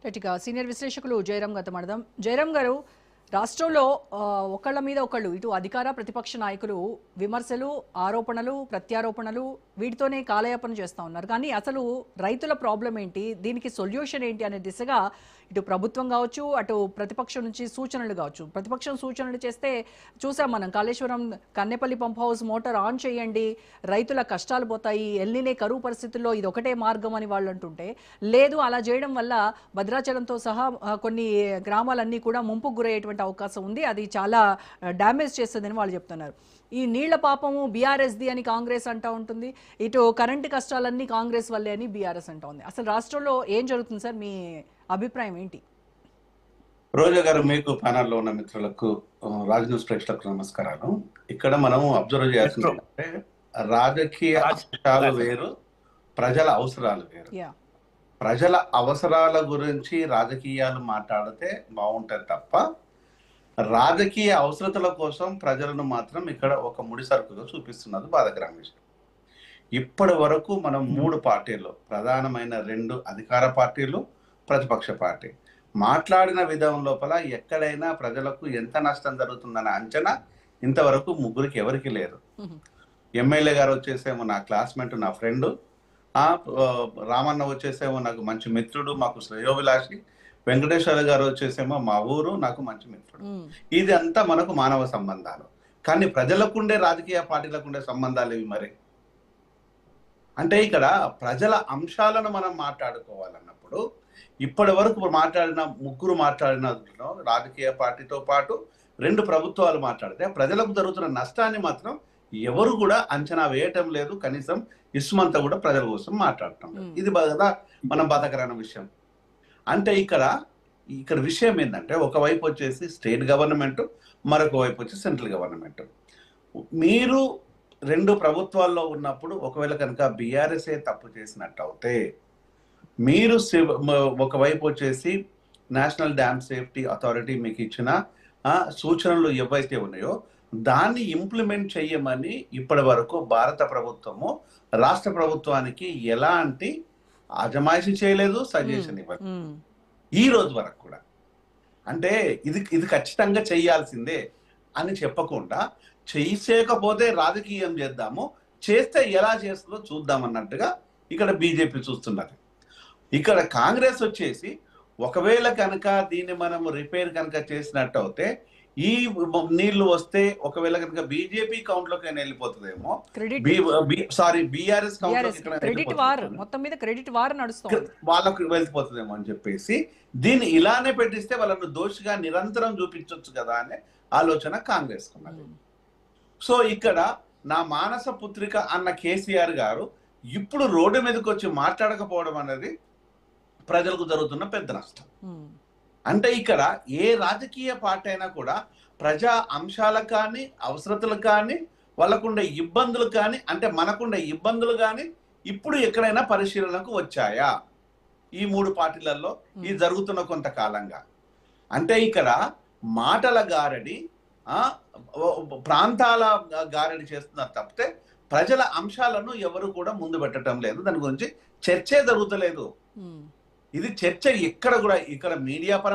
గట్టిగా సీనియర్ విశ్లేషకులు జయరాం గారితో మాట్లాడదాం. జయరాం గారు, రాష్ట్రంలో ఒకళ్ళ మీద ఒకళ్ళు ఇటు అధికార ప్రతిపక్ష నాయకులు విమర్శలు, ఆరోపణలు, ప్రత్యారోపణలు వీటితోనే కాలయాపన చేస్తూ ఉన్నారు. కానీ అసలు రైతుల ప్రాబ్లం ఏంటి, దీనికి సొల్యూషన్ ఏంటి అనే దిశగా ఇటు ప్రభుత్వం కావచ్చు, అటు ప్రతిపక్షం నుంచి సూచనలు కావచ్చు. ప్రతిపక్షం సూచనలు చేస్తే చూసాం మనం, Kaleshwaram Kannepalli pump house motor on చేయండి, రైతుల కష్టాలు పోతాయి, ఎల్లినే కరువు పరిస్థితుల్లో ఇది ఒకటే మార్గం అని వాళ్ళు అంటుంటే, లేదు అలా చేయడం వల్ల భద్రాచలంతో సహా కొన్ని గ్రామాలన్నీ కూడా ముంపుకు గురయ్యేటువంటి అవకాశం ఉంది, అది చాలా డ్యామేజ్ చేస్తుందని వాళ్ళు చెప్తున్నారు. ఈ నీళ్ల పాపము బీఆర్ఎస్ది అని కాంగ్రెస్ అంటూ ఉంటుంది, ఇటు కరెంటు కష్టాలన్నీ కాంగ్రెస్ వల్లే అని బీఆర్ఎస్ అంటూ ఉంది. అసలు రాష్ట్రంలో ఏం జరుగుతుంది సార్, మీ అభిప్రాయం ఏంటి? రోజా గారు, మీకు ప్యానల్లో ఉన్న మిత్రులకు, రాజ్ న్యూస్ ప్రేక్షకులకు నమస్కారాలు. ఇక్కడ మనం అబ్జర్వ్ చేయాల్సిందంటే రాజకీయ అంశాలు వేరు, ప్రజల అవసరాలు వేరు. ప్రజల అవసరాల గురించి రాజకీయాలు మాట్లాడితే బాగుంటుంది తప్ప, రాజకీయ అవసరతల కోసం ప్రజలను మాత్రం ఇక్కడ ఒక ముడి సరుకుగా చూపిస్తున్నది బాధాకరమైన విషయం. ఇప్పటి వరకు మనం 3 పార్టీలు, ప్రధానమైన 2 అధికార పార్టీలు, ప్రతిపక్ష పార్టీ మాట్లాడిన విధానం లోపల ఎక్కడైనా ప్రజలకు ఎంత నష్టం జరుగుతుందనే అంచనా ఇంతవరకు ముగ్గురికి ఎవరికి లేదు. ఎమ్మెల్యే గారు వచ్చేసేమో నా క్లాస్మేట్, నా ఫ్రెండ్, రామన్న వచ్చేసేమో నాకు మంచి మిత్రుడు, మాకు శ్రేయోభిలాషి, వెంకటేశ్వర గారు వచ్చేసేమో మా ఊరు, నాకు మంచి మిత్రుడు. ఇది అంతా మనకు మానవ సంబంధాలు. కానీ ప్రజలకుండే, రాజకీయ పార్టీలకుండే సంబంధాలు ఇవి. మరి అంటే ఇక్కడ ప్రజల అంశాలను మనం మాట్లాడుకోవాలన్నప్పుడు ఇప్పటి వరకు ముగ్గురు మాట్లాడిన రాజకీయ పార్టీతో పాటు 2 ప్రభుత్వాలు మాట్లాడితే ప్రజలకు జరుగుతున్న నష్టాన్ని మాత్రం ఎవరు కూడా అంచనా వేయటం లేదు. కనీసం ఇసుమంతా కూడా ప్రజల కోసం మాట్లాడటం లేదు. ఇది బాగా మనం బాధాకరమైన విషయం. అంటే ఇక్కడ విషయం ఏంటంటే, ఒకవైపు వచ్చేసి స్టేట్ గవర్నమెంట్, మరొక వైపు వచ్చి సెంట్రల్ గవర్నమెంట్. మీరు 2 ప్రభుత్వాల్లో ఉన్నప్పుడు ఒకవేళ కనుక బీఆర్ఎస్ఏ తప్పు చేసినట్టు అయితే, మీరు ఒకవైపు వచ్చేసి నేషనల్ డ్యామ్ సేఫ్టీ అథారిటీ మీకు ఇచ్చిన సూచనలు ఏవైతే ఉన్నాయో దాన్ని ఇంప్లిమెంట్ చేయమని ఇప్పటి వరకు భారత ప్రభుత్వము రాష్ట్ర ప్రభుత్వానికి ఎలాంటి అజమాయిషీ చేయలేదు, సజెషన్ ఇవ్వలేదు ఈ రోజు వరకు కూడా. అంటే ఇది ఖచ్చితంగా చేయాల్సిందే అని చెప్పకుండా, చేయకపోతే రాజకీయం చేద్దాము, చేస్తే ఎలా చేస్తుందో చూద్దామన్నట్టుగా ఇక్కడ బీజేపీ చూస్తున్నది. ఇక్కడ కాంగ్రెస్ వచ్చేసి ఒకవేళ కనుక దీన్ని మనం రిపేర్ కనుక చేసినట్టు అయితే, ఈ నీళ్లు వస్తే ఒకవేళ కనుక బీజేపీ కౌంట్ లోకి వెళ్ళిపోతుందేమో, బీఆర్ఎస్ వాళ్ళకు వెళ్ళిపోతుందేమో అని చెప్పేసి దీన్ని ఇలానే పెట్టిస్తే వాళ్ళను దోషిగా నిరంతరం చూపించవచ్చు కదా అనే ఆలోచన కాంగ్రెస్ ఉన్నది. సో ఇక్కడ నా మానస పుత్రిక అన్న కేసీఆర్ గారు ఇప్పుడు రోడ్డు మీదకి వచ్చి మాట్లాడకపోవడం అనేది ప్రజలకు జరుగుతున్న పెద్ద నష్టం. అంటే ఇక్కడ ఏ రాజకీయ పార్టీ అయినా కూడా ప్రజా అంశాలకు కానీ, అవసరతలకు కానీ, వాళ్ళకుండే ఇబ్బందులు కానీ, అంటే మనకుండే ఇబ్బందులు కానీ ఇప్పుడు ఎక్కడైనా పరిశీలనకు వచ్చాయా ఈ 3 పార్టీలలో ఇది జరుగుతున్న కొంతకాలంగా? అంటే ఇక్కడ మాటల గారడి, ప్రాంతాల గారడి చేస్తున్నారు తప్పితే ప్రజల అంశాలను ఎవరు కూడా ముందు పెట్టడం లేదు. దాని గురించి చర్చే జరుగుతలేదు. ఇది చర్చ ఎక్కడ కూడా, ఇక్కడ మీడియా పరం